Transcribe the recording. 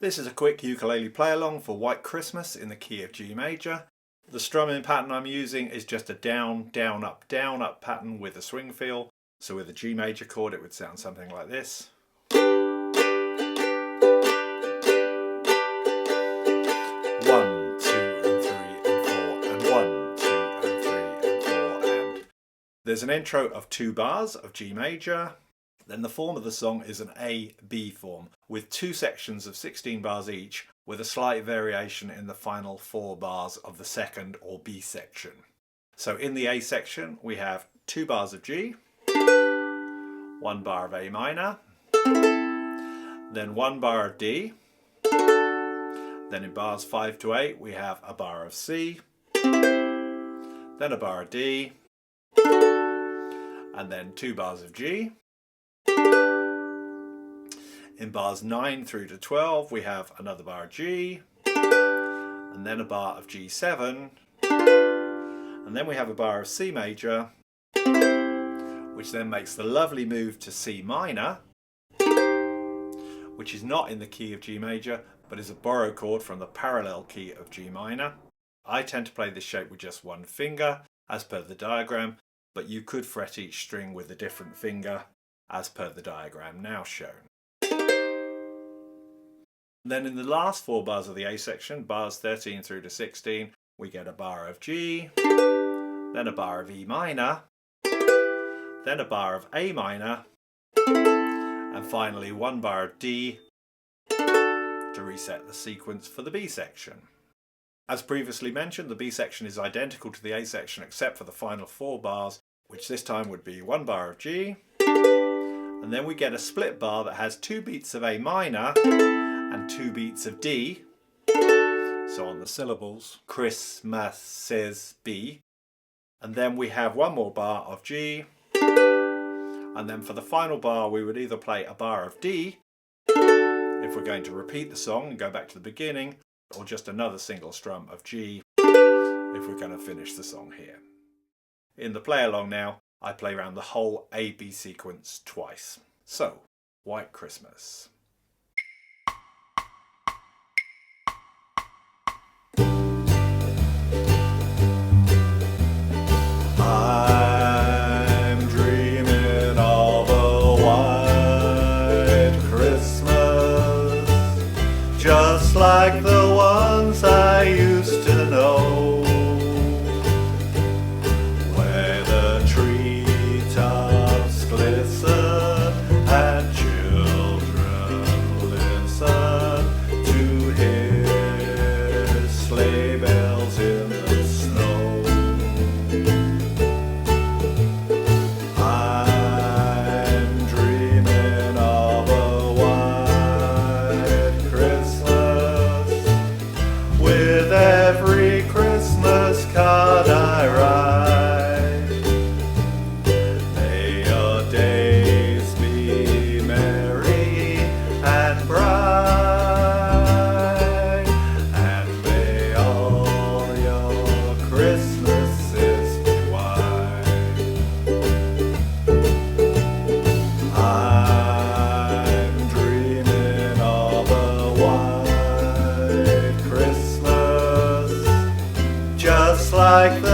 This is a quick ukulele play-along for White Christmas in the key of G major. The strumming pattern I'm using is just a down, down, up pattern with a swing feel. So with a G major chord it would sound something like this. 1, 2 and 3 and 4 and 1, 2 and 3 and 4 and... There's an intro of 2 bars of G major. Then the form of the song is an A-B form with 2 sections of 16 bars each with a slight variation in the final 4 bars of the second or B section. So in the A section we have 2 bars of G, 1 bar of A minor, then 1 bar of D, then in bars 5 to 8 we have a bar of C, then a bar of D, and then 2 bars of G. In bars 9 through to 12 we have another bar of G, and then a bar of G7, and then we have a bar of C major, which then makes the lovely move to C minor, which is not in the key of G major but is a borrow chord from the parallel key of G minor. I tend to play this shape with just 1 finger as per the diagram, but you could fret each string with a different finger as per the diagram now shown. Then in the last 4 bars of the A section, bars 13 through to 16, we get a bar of G, then a bar of E minor, then a bar of A minor, and finally 1 bar of D to reset the sequence for the B section. As previously mentioned, the B section is identical to the A section except for the final 4 bars, which this time would be 1 bar of G, and then we get a split bar that has 2 beats of A minor and 2 beats of D. So on the syllables, Christmas B. And then we have 1 more bar of G. And then for the final bar we would either play a bar of D if we're going to repeat the song and go back to the beginning, or just another single strum of G if we're going to finish the song here. In the play along now, I play around the whole A-B sequence twice. So, White Christmas. I'm dreaming of a white Christmas, just like the ones I used to know, where the treetops glisten and children listen to hear sleigh bells in the snow. I'm dreaming of a white Christmas, with every Christmas card I write. May your days be merry and bright, and may all your Christmases be white. I'm dreaming of a white Christmas, just like the